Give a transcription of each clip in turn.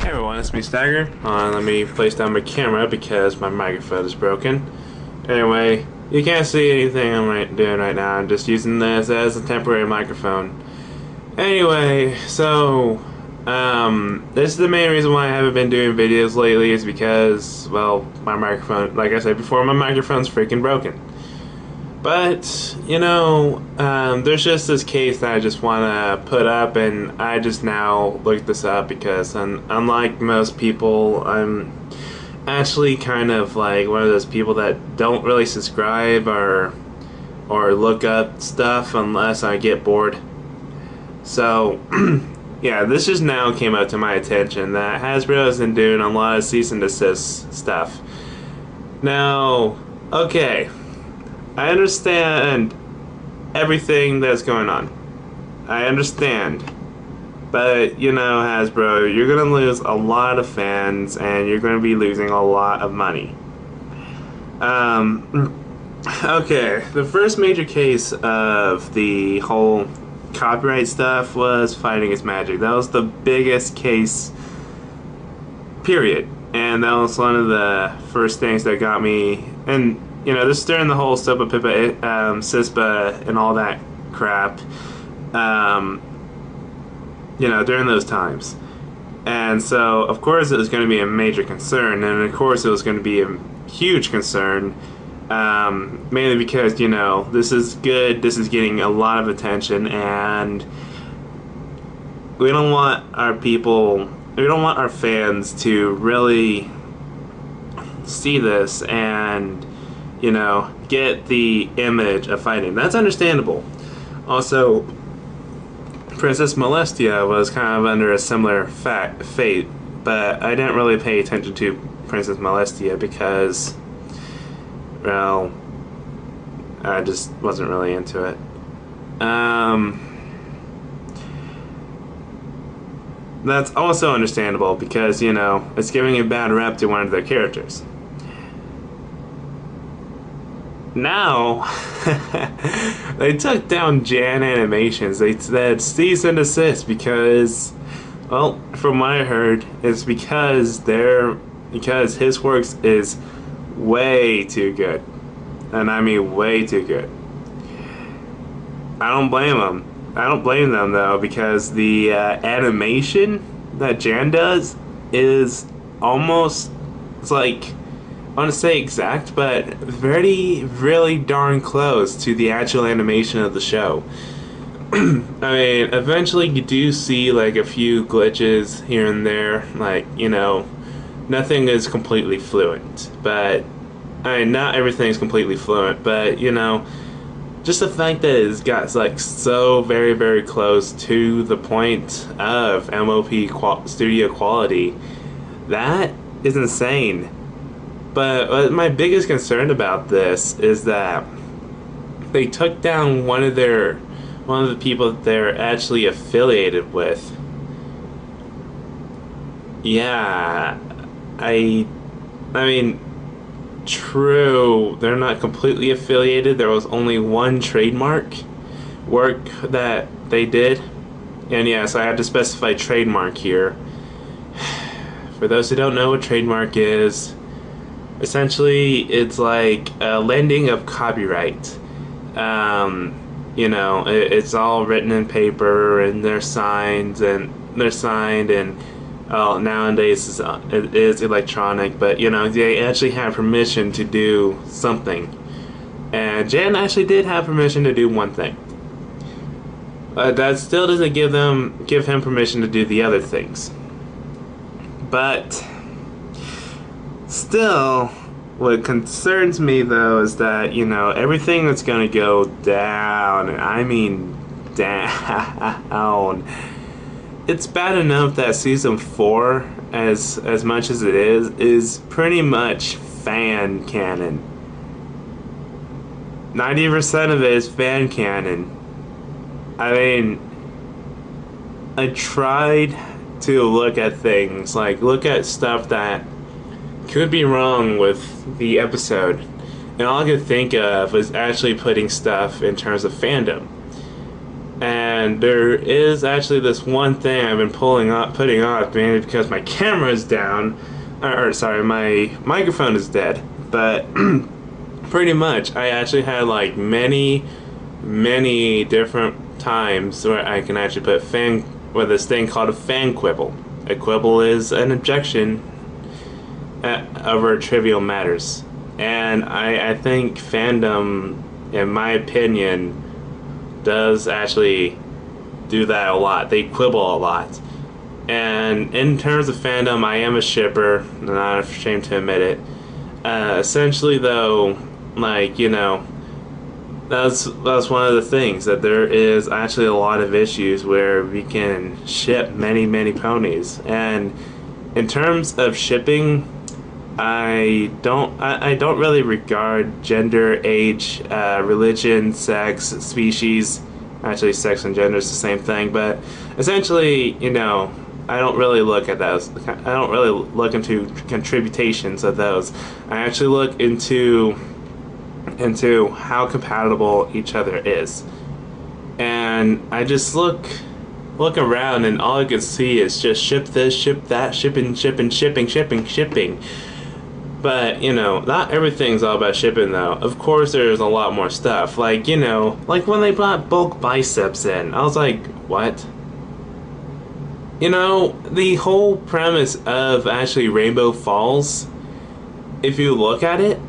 Hey everyone, it's me Stagger. Let me place down my camera because my microphone is broken. Anyway, you can't see anything I'm doing right now. I'm just using this as a temporary microphone. Anyway, so this is the main reason why I haven't been doing videos lately is because, well, my microphone, like I said before, my microphone's freaking broken. But, you know, there's just this case that I just want to put up, and I just now looked this up because, unlike most people, I'm actually kind of like one of those people that don't really subscribe or look up stuff unless I get bored. So, yeah, this just now came up to my attention that Hasbro has been doing a lot of cease and desist stuff. Now, okay, I understand everything that's going on. I understand. But, you know, Hasbro, you're going to lose a lot of fans and you're going to be losing a lot of money. Okay, the first major case of the whole copyright stuff was Fighting is Magic. That was the biggest case, period. And that was one of the first things that got me, and you know, this is during the whole Sopa Pippa, Sispa, and all that crap. You know, during those times. And so, of course, it was going to be a major concern, and of course, it was going to be a huge concern, mainly because, you know, this is good, this is getting a lot of attention, and we don't want our people, we don't want our fans to really see this and, you know, get the image of fighting. That's understandable. Also, Princess Molestia was kind of under a similar fate, but I didn't really pay attention to Princess Molestia because, well, I just wasn't really into it. That's also understandable because, you know, it's giving a bad rep to one of their characters. Now, they took down Jan Animations. They said cease and desist because, well, from what I heard, it's because his works is way too good, and I mean way too good. I don't blame them. I don't blame them though, because the animation that Jan does is almost, it's like, I want to say exact, but really darn close to the actual animation of the show. I mean, eventually you do see like a few glitches here and there, like, you know, nothing is completely fluent, but, I mean, not everything is completely fluent, but, you know, just the fact that it's got like so very close to the point of MOP studio quality, that is insane. But my biggest concern about this is that they took down one of the people that they're actually affiliated with. Yeah, I mean, true, they're not completely affiliated. There was only one trademark work that they did, and yes, I have to specify trademark here. For those who don't know what trademark is, essentially, it's like a lending of copyright. You know, it's all written in paper, and they're signed, and nowadays it is electronic. But you know, they actually have permission to do something, and Jan actually did have permission to do one thing. That still doesn't give him permission to do the other things. But still, what concerns me though is that, you know, everything that's gonna go down, and I mean down. It's bad enough that season 4, as much as it is pretty much fan canon. 90% of it is fan canon. I mean, I tried to look at things, like look at stuff that could be wrong with the episode, and all I could think of was actually putting stuff in terms of fandom. And there is actually this one thing I've been putting off, mainly because my camera is down, or sorry, my microphone is dead. But pretty much, I actually had like many different times where I can actually put with this thing called a fan quibble. A quibble is an objection over trivial matters, and I think fandom, in my opinion, does actually do that a lot. They quibble a lot. And in terms of fandom, I am a shipper. I'm not ashamed to admit it. Essentially, though, like, you know, that's one of the things, that there is actually a lot of issues where we can ship many ponies. And in terms of shipping, I don't really regard gender, age, religion, sex, species. Actually, sex and gender is the same thing, but essentially, you know, I don't really look at those. I don't really look into contributions of those. I actually look into how compatible each other is, and I just look around, and all I can see is just ship this, ship that, shipping. But, you know, not everything's all about shipping, though. Of course, there's a lot more stuff. Like, you know, like when they brought bulk biceps in, I was like, what? You know, the whole premise of actually Rainbow Falls, if you look at it,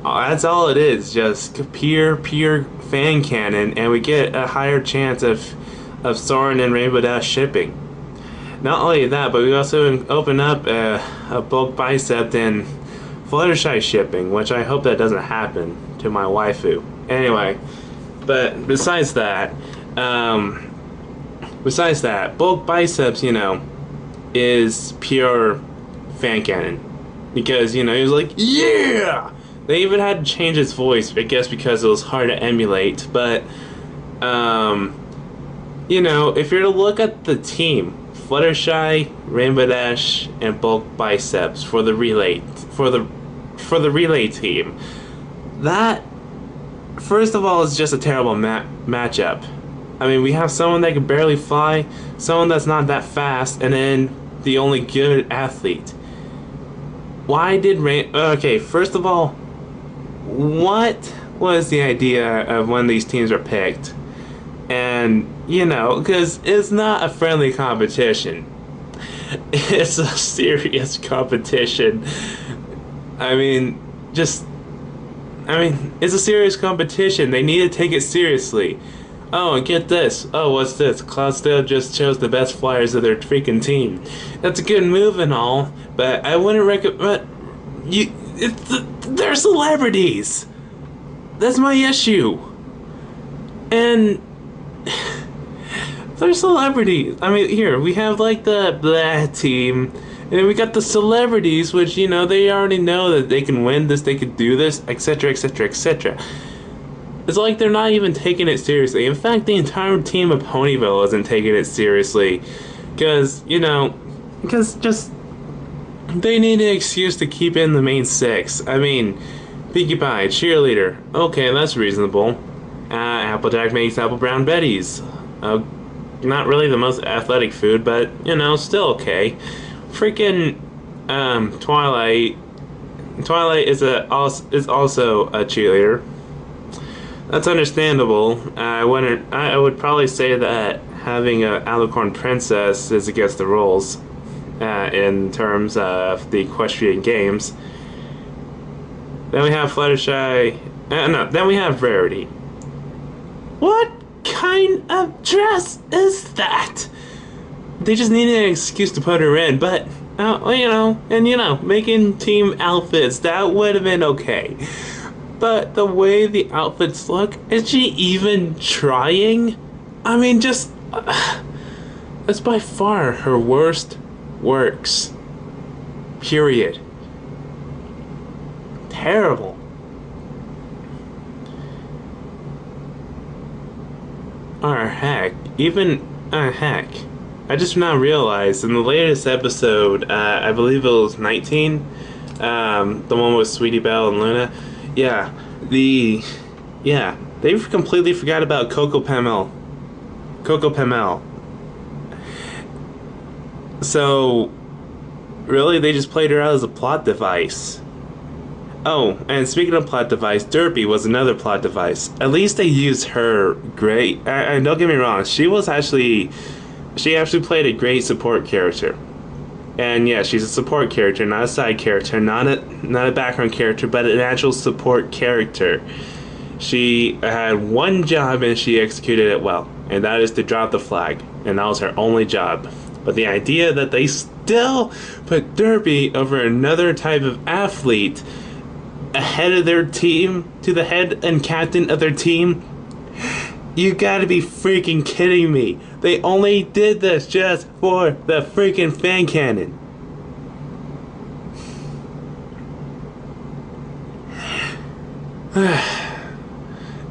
that's all it is. Just pure fan canon, and we get a higher chance of Soarin' and Rainbow Dash shipping. Not only that, but we also open up a bulk bicep and Fluttershy shipping, which I hope that doesn't happen to my waifu. Anyway, but besides that, bulk biceps, you know, is pure fan canon, because, you know, he was like, yeah. They even had to change his voice, I guess, because it was hard to emulate. But, you know, if you're to look at the team, Fluttershy, Rainbow Dash, and bulk biceps for the relay team, that, first of all, is just a terrible matchup. I mean, we have someone that can barely fly, someone that's not that fast, and then the only good athlete. Why did okay, first of all, what was the idea of when these teams are picked? And, you know, because it's not a friendly competition. It's a serious competition. I mean, it's a serious competition. They need to take it seriously. Oh, and get this. Oh, what's this? Cloudsdale just chose the best flyers of their freaking team. That's a good move and all, but I wouldn't recommend. They're celebrities. That's my issue. And they're celebrities. I mean, here we have like the blah team, and then we got the celebrities, which, you know, they already know that they can win this, they could do this, etc., etc., etc. It's like they're not even taking it seriously. In fact, the entire team of Ponyville isn't taking it seriously, because, you know, just they need an excuse to keep in the main six. I mean, Pinkie Pie, cheerleader, okay, that's reasonable. Applejack makes apple brown Betties. Not really the most athletic food, but, you know, still okay. Freaking Twilight is also a cheerleader. That's understandable. I would probably say that having a Alicorn princess is against the rules in terms of the equestrian games. Then we have Fluttershy. Then we have Rarity. What kind of dress is that? They just needed an excuse to put her in, but making team outfits, that would have been okay. But the way the outfits look, is she even trying? I mean, just that's by far her worst works. Period. Terrible. Or heck, I just now realized in the latest episode, I believe it was 19, the one with Sweetie Belle and Luna. They completely forgot about Coco Pamel. Coco Pamel. So, really, they just played her out as a plot device. Oh, and speaking of plot device, Derpy was another plot device. At least they used her great. And don't get me wrong, she actually played a great support character. And yeah, she's a support character, not a side character, not a background character, but an actual support character. She had one job and she executed it well, and that is to drop the flag, and that was her only job. But the idea that they still put Derpy over another type of athlete ahead of their team, to the head and captain of their team, you gotta be freaking kidding me. They only did this just for the freaking fan cannon.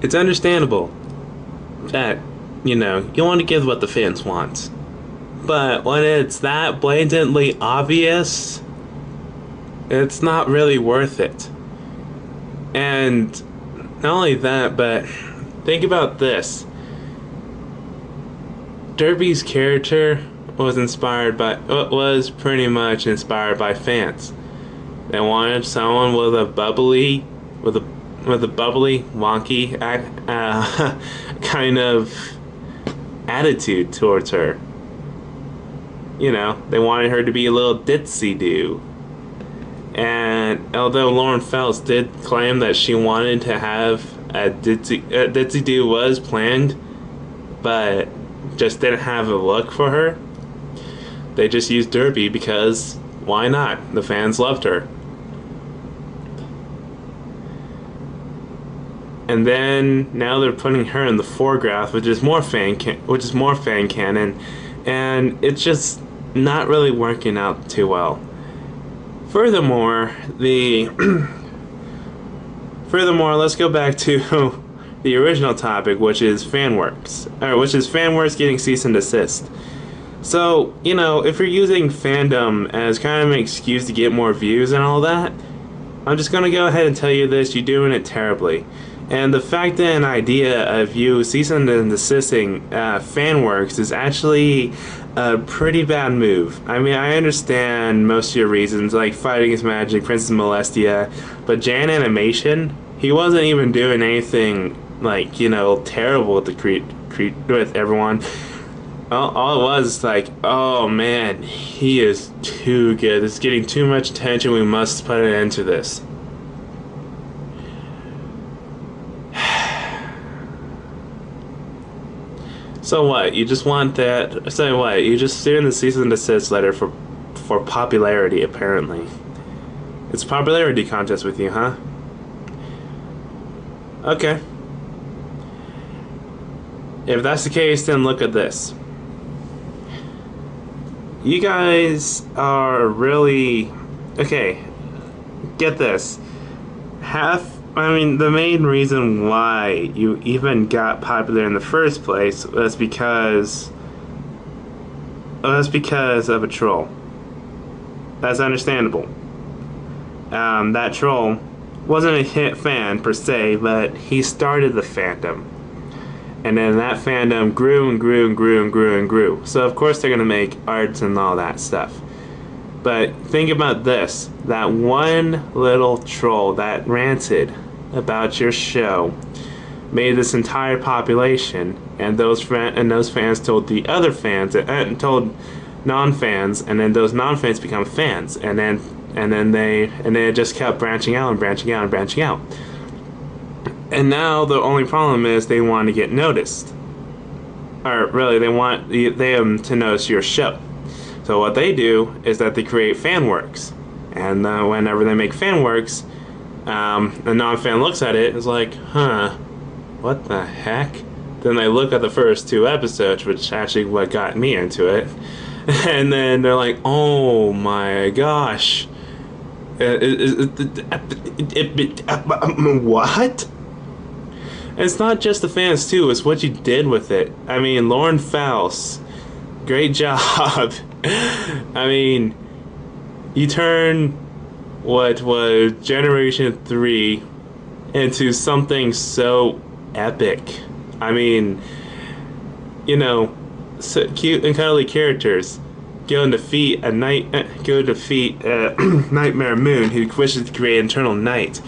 It's understandable that, you want to give what the fans want. But when it's that blatantly obvious, it's not really worth it. And not only that, but think about this. Derpy's character was pretty much inspired by fans. They wanted someone with a bubbly, wonky kind of attitude towards her. They wanted her to be a little ditzy-do. And although Lauren Phelps did claim that she wanted to have a ditzy-do was planned, but just didn't have a look for her, they just used Derpy because why not? The fans loved her. And then now they're putting her in the foreground, which is more fan canon, and it's just not really working out too well. Furthermore, let's go back to the original topic, which is fanworks getting cease and desist. So, if you're using fandom as kind of an excuse to get more views and all that, I'm just gonna go ahead and tell you this: you're doing it terribly. And the fact and idea of you ceasing and desisting fanworks is actually a pretty bad move. I mean, I understand most of your reasons, like Fighting is Magic, Princess Molestia, but Jan Animation, he wasn't even doing anything like, terrible with everyone. All it was like, oh man, he is too good. It's getting too much attention. We must put an end to this. So what? You just want that? So what? You just doing the cease and desist letter for popularity, apparently. It's a popularity contest with you, huh? Okay. If that's the case, then look at this. You guys are really... Okay, get this. The main reason why you even got popular in the first place was because of a troll. That's understandable. That troll wasn't a hit fan per se, but he started the fandom. And then that fandom grew and grew and grew and grew and grew. So of course they're gonna make arts and all that stuff. But think about this. That one little troll that ranted about your show made this entire population, and those fans told the other fans and told non-fans, and then those non-fans become fans, and then it just kept branching out and branching out and branching out. And now the only problem is they want to get noticed, or really they want them to notice your show. So what they do is that they create fan works, and whenever they make fan works, the non-fan looks at it and is like, huh, what the heck? Then they look at the first 2 episodes, which actually what got me into it, and then they're like, oh my gosh, what? And it's not just the fans too, it's what you did with it. I mean, Lauren Faust, great job. I mean, you turn what was Generation 3 into something so epic. I mean, you know, so cute and cuddly characters go and defeat Nightmare Moon, who wishes to create eternal night.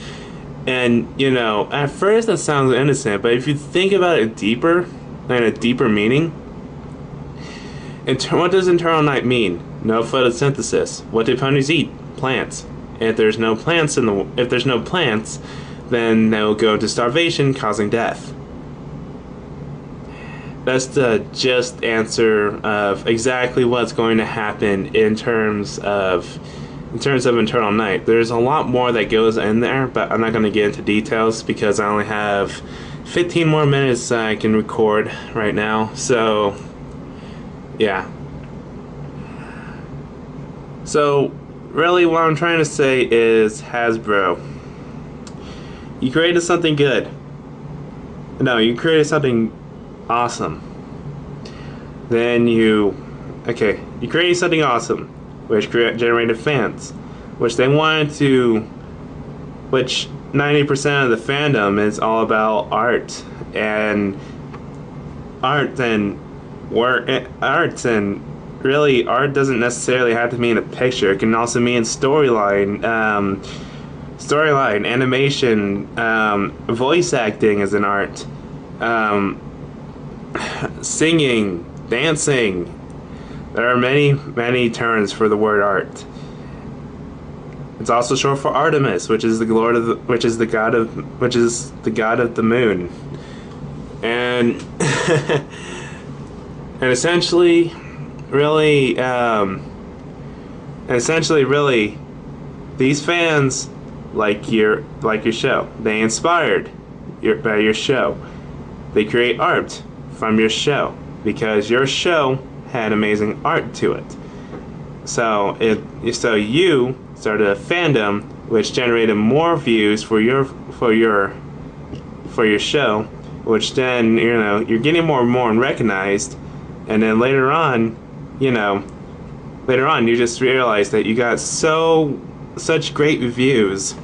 And you know, at first that sounds innocent, but if you think about it deeper, and a deeper meaning, what does eternal night mean? No photosynthesis. What do ponies eat? Plants. If there's no plants then they'll go into starvation, causing death. That's the just answer of exactly what's going to happen in terms of eternal night. There's a lot more that goes in there, but I'm not going to get into details because I only have 15 more minutes I can record right now. So yeah. So really what I'm trying to say is, Hasbro, you created something good. No, you created something awesome. Then you created something awesome, which generated fans, which 90% of the fandom is all about art and really, art doesn't necessarily have to mean a picture. It can also mean storyline, animation, voice acting is an art, singing, dancing. There are many terms for the word art. It's also short for Artemis, which is the god of the moon, and and essentially, really, these fans like your show. They inspired by your show. They create art from your show because your show had amazing art to it. So you started a fandom which generated more views for your show, which then you're getting more and more recognized, and then later on you just realize that you got such great reviews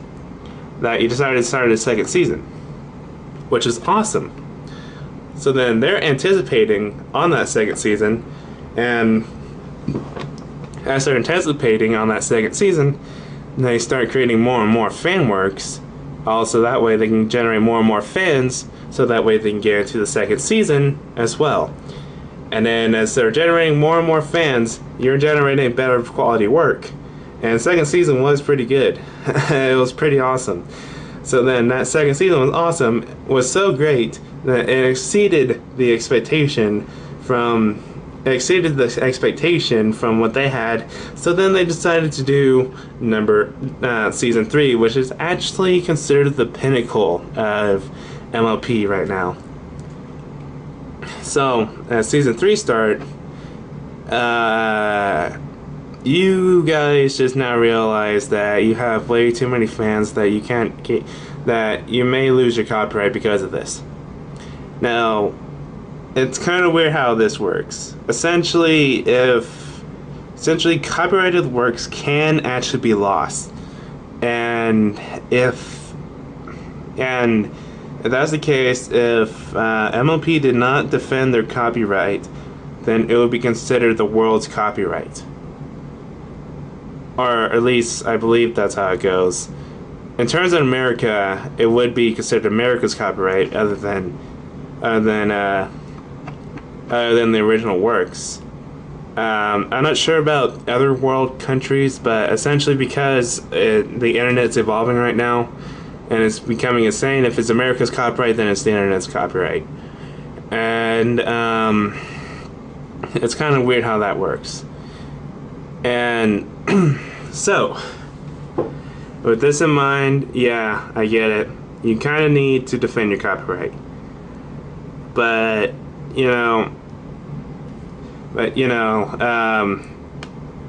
that you decided to start a second season, which is awesome. So then they're anticipating on that second season, and as they're anticipating on that second season, they start creating more and more fan works. Also, that way they can generate more and more fans, so that way they can get into the second season as well. And then as they're generating more and more fans, you're generating better quality work. And the second season was pretty good. It was pretty awesome. So then that second season was awesome, was so great that it exceeded the expectation from what they had. So then they decided to do season 3, which is actually considered the pinnacle of MLP right now. So as season 3 started, you guys just now realize that you have way too many fans that that you may lose your copyright because of this. Now, it's kind of weird how this works. Essentially, copyrighted works can actually be lost, and if that's the case, if MLP did not defend their copyright, then it would be considered the world's copyright. Or at least I believe that's how it goes. In terms of America, it would be considered America's copyright, other than the original works. I'm not sure about other world countries, but essentially because the internet's evolving right now, and it's becoming insane. If it's America's copyright, then it's the internet's copyright, and it's kind of weird how that works. And so, with this in mind, yeah, I get it. You kind of need to defend your copyright, but I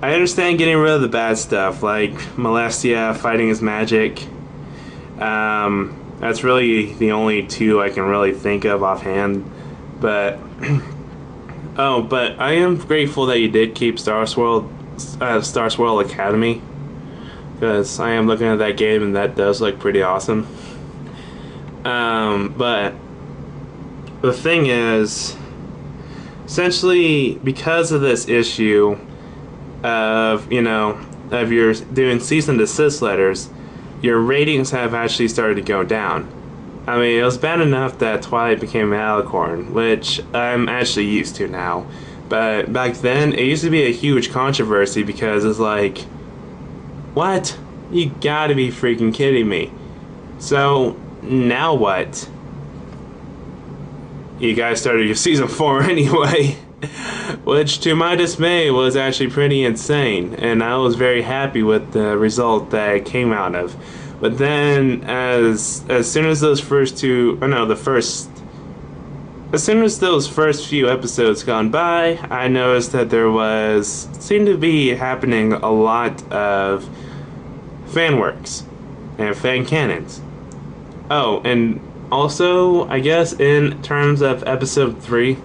understand getting rid of the bad stuff, like Molestia, Fighting is Magic. That's really the only two I can really think of offhand. But but I am grateful that you did keep Star Swirl Academy, because I am looking at that game and that does look pretty awesome. But the thing is, essentially because of this issue of, of your doing cease and desist letters, your ratings have actually started to go down. I mean, it was bad enough that Twilight became an alicorn, which I'm actually used to now. But back then, it used to be a huge controversy because it's like, what? You gotta be freaking kidding me. So, now what? You guys started your season 4 anyway. Which, to my dismay, was actually pretty insane. And I was very happy with the result that it came out of. But then, as soon as those first two, as soon as those first few episodes gone by, I noticed that there seemed to be happening a lot of fan works and fan canons. Oh, and also, I guess in terms of episode 3,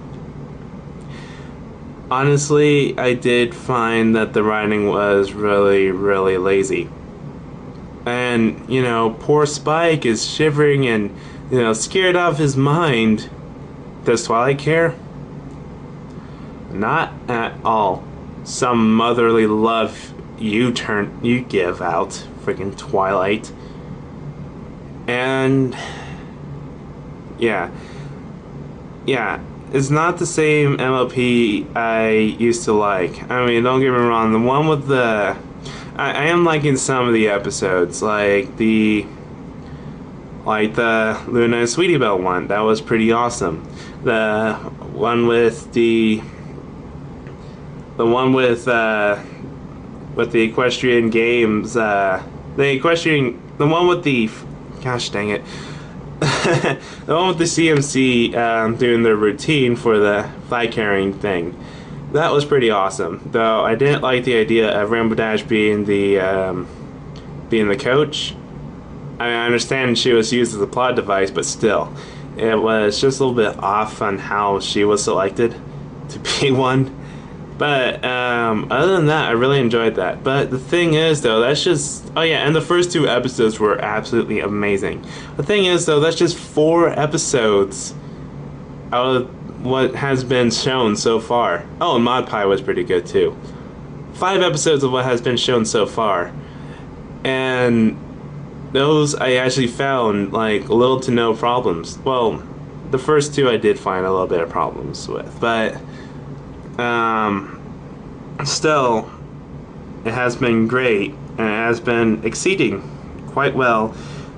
honestly, I did find that the writing was really, really lazy. And, poor Spike is shivering and, scared out of his mind. Does Twilight care? Not at all. Some motherly love you give out, freaking Twilight. And yeah, it's not the same MLP I used to like. I mean, don't get me wrong, the one with the I am liking some of the episodes, like the Luna and Sweetie Belle one. That was pretty awesome. The one with the equestrian games, the one with the, gosh dang it, the one with the CMC doing their routine for the flag carrying thing. That was pretty awesome. Though I didn't like the idea of Rainbow Dash being the coach. I understand she was used as a plot device, but still, it was just a little bit off on how she was selected to be one. But other than that, I really enjoyed that. But the thing is, though, that's just... Oh yeah, and the first 2 episodes were absolutely amazing. The thing is, though, that's just 4 episodes out of what has been shown so far. Oh, and Mod Pie was pretty good, too. 5 episodes of what has been shown so far. And those I actually found, like, little to no problems. Well, the first 2 I did find a little bit of problems with. But... still, it has been great, and it has been exceeding quite well,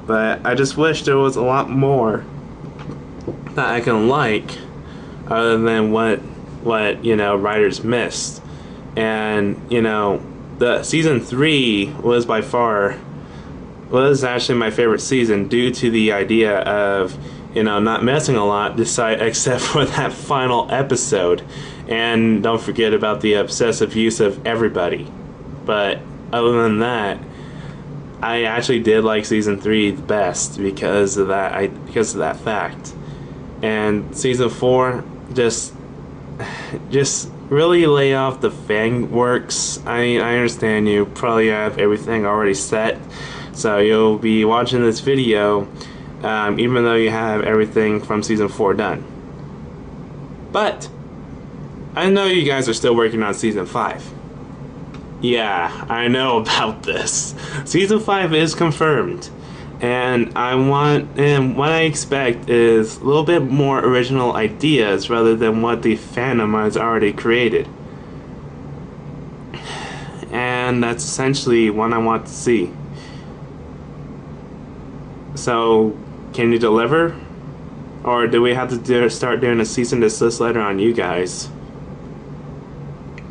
but I just wish there was a lot more that I can like, other than what writers missed. And, the season 3 was actually my favorite season, due to the idea of, not missing a lot, except for that final episode. And don't forget about the obsessive use of everybody. But other than that, I actually did like season 3 the best because of that fact. And season 4 just really lay off the fan works. I understand you probably have everything already set, so you'll be watching this video even though you have everything from season 4 done. But I know you guys are still working on season 5. Yeah, I know about this. Season 5 is confirmed. And what I expect is a little bit more original ideas rather than what the fandom has already created. And that's essentially what I want to see. So, can you deliver? Or do we have to start doing a cease and desist letter on you guys?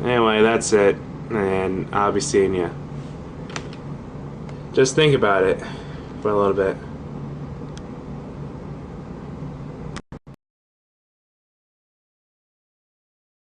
Anyway, that's it. And I'll be seeing you. Just think about it for a little bit.